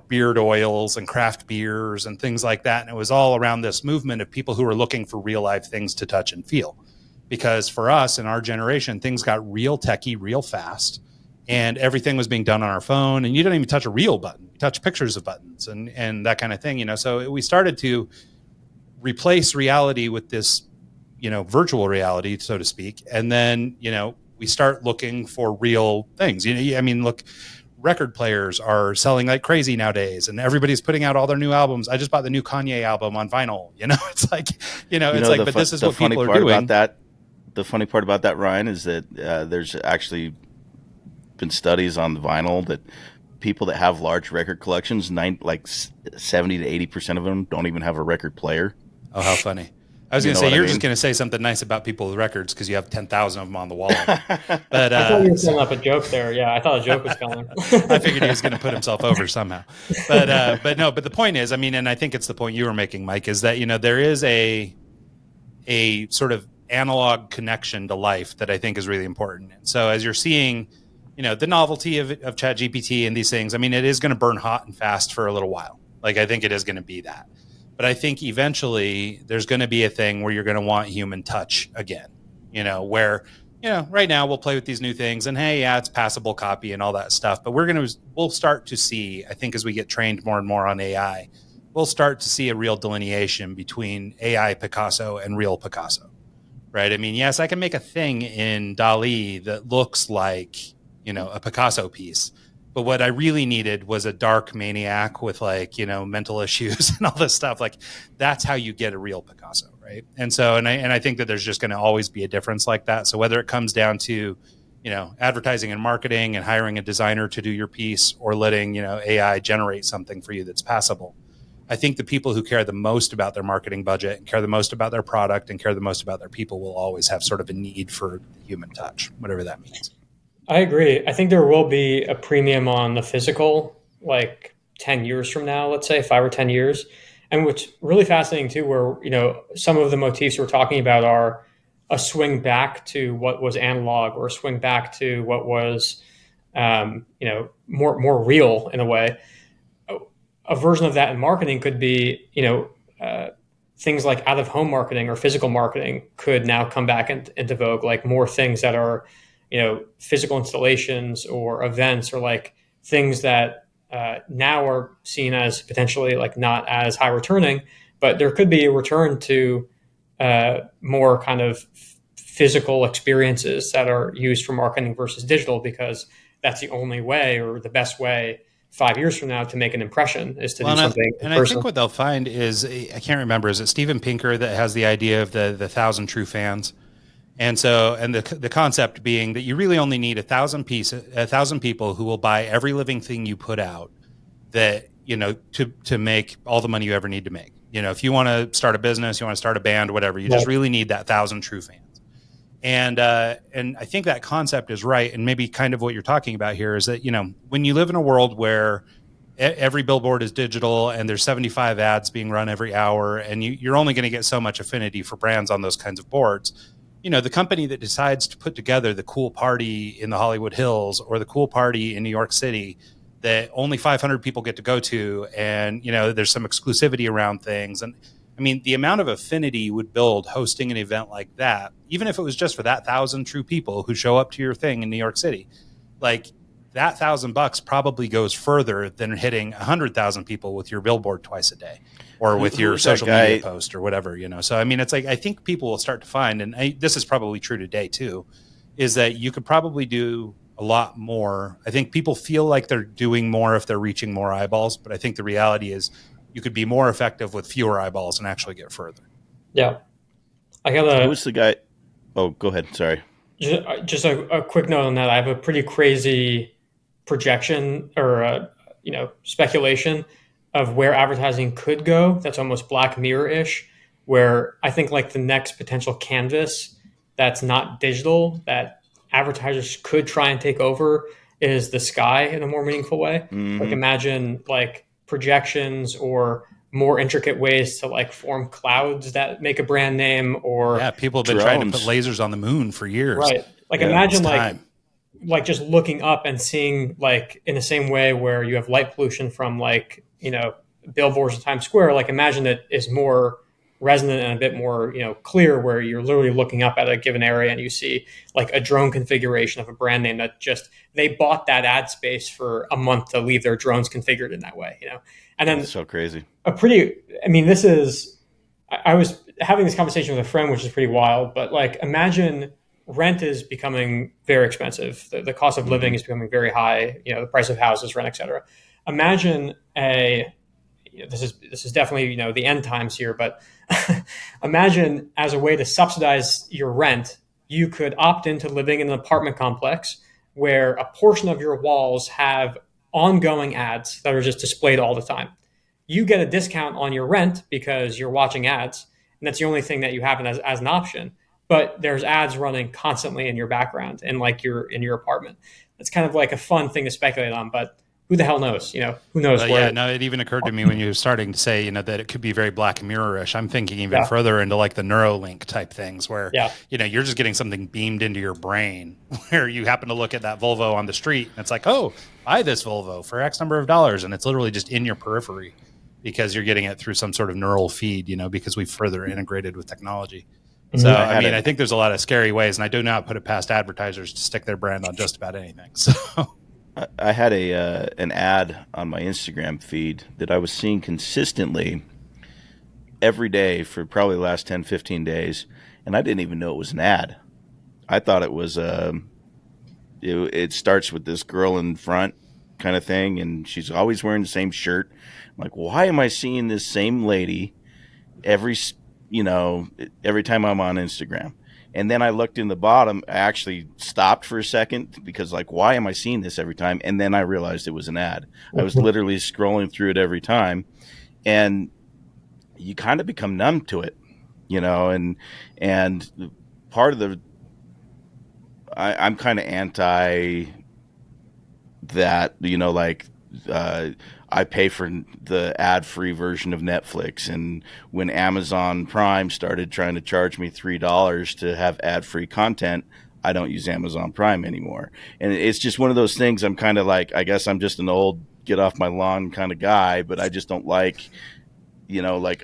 beard oils and craft beers and things like that. And it was all around this movement of people who were looking for real life things to touch and feel. Because for us in our generation, things got real techie, real fast, and everything was being done on our phone. And you don't even touch a real button, you touch pictures of buttons and that kind of thing, So we started to replace reality with this, virtual reality, so to speak. And then, we start looking for real things. Look, record players are selling like crazy nowadays, and everybody's putting out all their new albums. I just bought the new Kanye album on vinyl. It's like, but this is what people are doing. The funny part about that, Ryan, is that there's actually been studies on the vinyl that people that have large record collections, 70 to 80% of them don't even have a record player. Oh, how funny. I was going to say, you're just going to say something nice about people with records because you have 10,000 of them on the wall. But I thought you were setting up a joke there. Yeah, I thought a joke was coming. I figured he was going to put himself over somehow. But the point is, and I think it's the point you were making, Mike, is that, there is a sort of analog connection to life that I think is really important. And so as you're seeing, the novelty of ChatGPT and these things, it is going to burn hot and fast for a little while. Like, I think it is going to be that. But I think eventually there's going to be a thing where you're going to want human touch again, where, right now we'll play with these new things and, hey, yeah, it's passable copy and all that stuff. But we'll start to see, I think, as we get trained more and more on AI, we'll start to see a real delineation between AI Picasso and real Picasso, right? Yes, I can make a thing in DALL-E that looks like, a Picasso piece. But what I really needed was a dark maniac with mental issues and all this stuff. Like, that's how you get a real Picasso, right? And so, and I think that there's just going to always be a difference like that. So whether it comes down to, advertising and marketing and hiring a designer to do your piece, or letting, AI generate something for you that's passable, I think the people who care the most about their marketing budget and care the most about their product and care the most about their people will always have sort of a need for human touch, whatever that means. I agree. I think there will be a premium on the physical, like 10 years from now, let's say 5 or 10 years. And what's really fascinating too, where, some of the motifs we're talking about are a swing back to what was analog, or a swing back to what was, more real in a way. A version of that in marketing could be, things like out of home marketing or physical marketing could now come back into vogue, like more things that are, physical installations or events, or like things that now are seen as potentially like not as high returning, but there could be a return to more kind of physical experiences that are used for marketing versus digital, because that's the only way, or the best way 5 years from now, to make an impression is to do something. And I think what they'll find is, I can't remember, is it Steven Pinker that has the idea of the 1,000 true fans? And so, and the concept being that you really only need 1,000 people who will buy every living thing you put out, that, to make all the money you ever need to make. If you want to start a business, you want to start a band, whatever, you just really need that 1,000 true fans. And I think that concept is right. And maybe kind of what you're talking about here is that, when you live in a world where every billboard is digital and there's 75 ads being run every hour, and you're only going to get so much affinity for brands on those kinds of boards, the company that decides to put together the cool party in the Hollywood Hills, or the cool party in New York City that only 500 people get to go to, and, there's some exclusivity around things. And the amount of affinity you would build hosting an event like that, even if it was just for that 1,000 true people who show up to your thing in New York City, like that $1,000 probably goes further than hitting 100,000 people with your billboard twice a day, or with your social media post or whatever, So, it's like, I think people will start to find, and this is probably true today too, is that you could probably do a lot more. I think people feel like they're doing more if they're reaching more eyeballs, but I think the reality is you could be more effective with fewer eyeballs and actually get further. Yeah. Who's the guy? Oh, go ahead. Sorry. Just a quick note on that. I have a pretty crazy projection, or, speculation. of where advertising could go that's almost Black Mirror-ish, where I think like the next potential canvas that's not digital that advertisers could try and take over is the sky in a more meaningful way. Like imagine like projections or more intricate ways to like form clouds that make a brand name, or Yeah, people have been trying to put lasers on the moon for years. right. Like imagine like just looking up and seeing like in the same way where you have light pollution from like, billboards in Times Square, like imagine that is more resonant and a bit more, clear, where you're literally looking up at a given area and you see like a drone configuration of a brand name that just they bought that ad space for a month to leave their drones configured in that way, And then that's so crazy. this is, I was having this conversation with a friend, which is pretty wild, but like imagine rent is becoming very expensive. The cost of living is becoming very high, the price of houses, rent, et cetera. Imagine this is definitely, the end times here, but imagine as a way to subsidize your rent, you could opt into living in an apartment complex where a portion of your walls have ongoing ads that are just displayed all the time. You get a discount on your rent because you're watching ads, and that's the only thing that you have as an option. But there's ads running constantly in your background and like you're in your apartment. It's kind of like a fun thing to speculate on, but who the hell knows? Who knows? It even occurred to me when you were starting to say, that it could be very Black Mirror-ish. I'm thinking even further into like the Neuralink type things where, you're just getting something beamed into your brain where you happen to look at that Volvo on the street and it's like, oh, buy this Volvo for X number of dollars. And it's literally just in your periphery because you're getting it through some sort of neural feed, because we've further integrated with technology. So, I think there's a lot of scary ways, and I do not put it past advertisers to stick their brand on just about anything. So, I had an ad on my Instagram feed that I was seeing consistently every day for probably the last 10, 15 days, and I didn't even know it was an ad. I thought it was it starts with this girl in front kind of thing, and she's always wearing the same shirt. I'm like, why am I seeing this same lady every time I'm on Instagram? And then I looked in the bottom. I actually stopped for a second because like, why am I seeing this every time? And then I realized it was an ad. I was literally scrolling through it every time, and you kind of become numb to it, and part of I'm kind of anti that, I pay for the ad-free version of Netflix, and when Amazon Prime started trying to charge me $3 to have ad-free content, I don't use Amazon Prime anymore. And it's just one of those things. I'm kind of like, I guess I'm just an old get off my lawn kind of guy, but I just don't like, like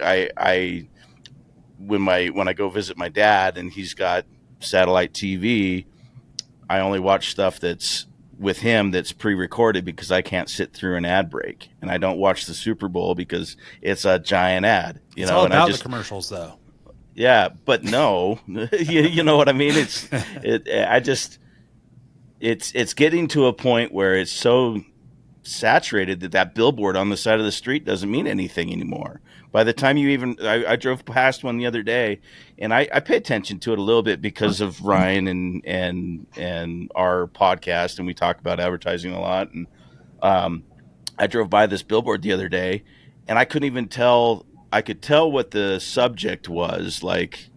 when I go visit my dad and he's got satellite TV, I only watch stuff that's with him that's pre-recorded because I can't sit through an ad break, and I don't watch the Super Bowl because it's a giant ad. It's all about the commercials, though. Yeah, but no, you know what I mean. It's getting to a point where it's so saturated that billboard on the side of the street doesn't mean anything anymore. By the time I drove past one the other day, and I pay attention to it a little bit because of Ryan and our podcast, and we talk about advertising a lot. And I drove by this billboard the other day, and I couldn't even tell. I could tell what the subject was, like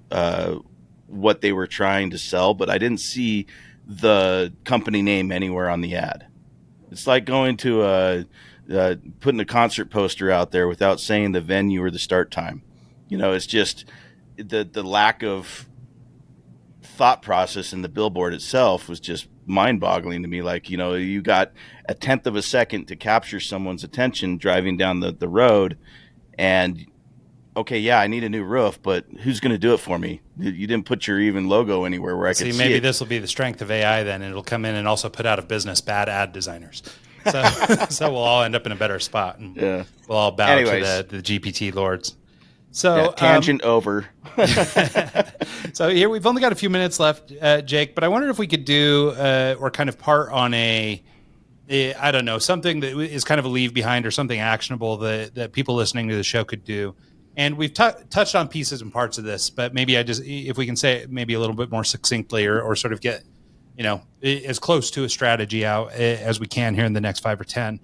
what they were trying to sell, but I didn't see the company name anywhere on the ad. It's like going to putting a concert poster out there without saying the venue or the start time. It's just the lack of thought process in the billboard itself was just mind-boggling to me. Like, you got a tenth of a second to capture someone's attention driving down the road, and okay, yeah, I need a new roof, but who's going to do it for me? You didn't put your even logo anywhere where I could see it. Maybe this will be the strength of AI then. It'll come in and also put out of business bad ad designers. So we'll all end up in a better spot. And we'll all bow to the GPT lords. So tangent over. So here we've only got a few minutes left, Jake, but I wondered if we could do or kind of part on I don't know, something that is kind of a leave behind or something actionable that people listening to the show could do. And we've touched on pieces and parts of this, but maybe if we can say it maybe a little bit more succinctly or sort of get, as close to a strategy out as we can here in the next 5 or 10.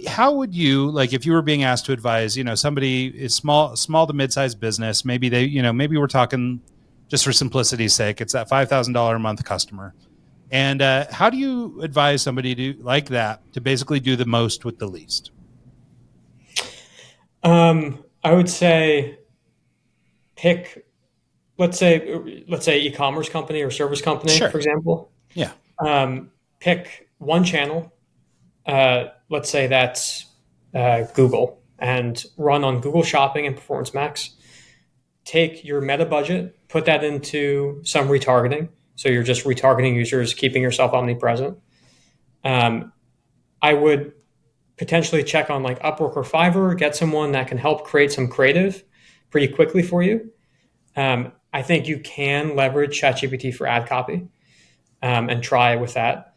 how would you, like, if you were being asked to advise, somebody is small to mid-sized business, maybe maybe we're talking, just for simplicity's sake, it's that $5,000 a month customer. And how do you advise somebody like that to basically do the most with the least? I would say let's say e-commerce company or service company, Sure. for example. Yeah. Pick one channel. Let's say that's Google, and run on Google Shopping and Performance Max. Take your meta budget, put that into some retargeting. So you're just retargeting users, keeping yourself omnipresent. I would potentially check on like Upwork or Fiverr, get someone that can help create some creative pretty quickly for you. I think you can leverage ChatGPT for ad copy and try with that.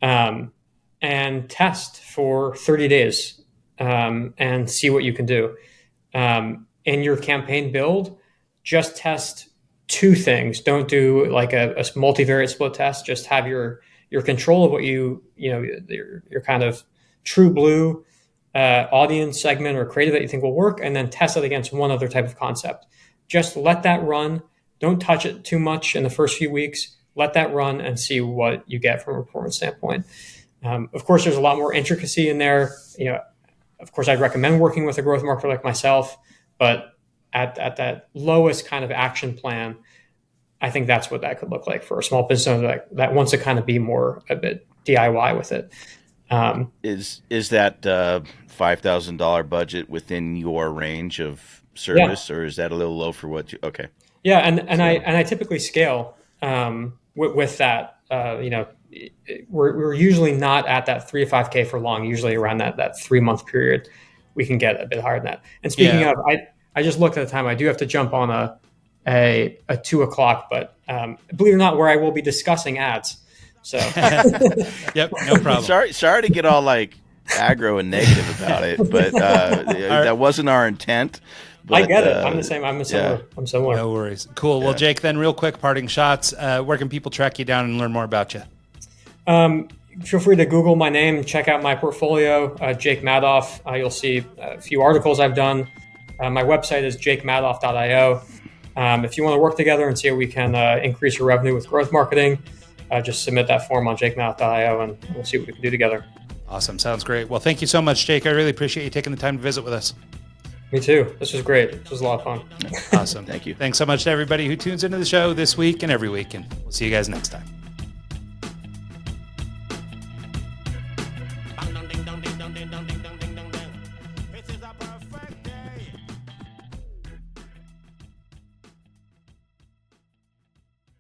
And test for 30 days and see what you can do. In your campaign build, just test two things. Don't do like a multivariate split test. Just have your control of what your kind of true blue audience segment or creative that you think will work, and then test it against one other type of concept. Just let that run. Don't touch it too much in the first few weeks. Let that run and see what you get from a performance standpoint. Of course, there's a lot more intricacy in there. Of course, I'd recommend working with a growth marketer like myself, but at that lowest kind of action plan, I think that's what that could look like for a small business owner that wants to kind of be a bit DIY with it. Is that $5,000 budget within your range of service, or is that a little low for what you? Okay. Yeah, and I typically scale with that. We're usually not at that 3 to 5K for long. Usually around that 3 month period, we can get a bit higher than that. And speaking of, I just looked at the time. I do have to jump on a 2:00, but believe it or not, where I will be discussing ads. So yep, no problem. Sorry to get all like aggro and negative about it, but that wasn't our intent. But, I get it. I'm the same. I'm similar. No worries. Cool. Well, Jake, then real quick, parting shots. Where can people track you down and learn more about you? Feel free to Google my name, check out my portfolio, Jake Madoff. You'll see a few articles I've done. My website is jakemadoff.io. If you want to work together and see how we can increase your revenue with growth marketing, just submit that form on jakemadoff.io and we'll see what we can do together. Awesome. Sounds great. Well, thank you so much, Jake. I really appreciate you taking the time to visit with us. Me too. This was great. This was a lot of fun. Awesome. Thank you. Thanks so much to everybody who tunes into the show this week and every week, and we'll see you guys next time.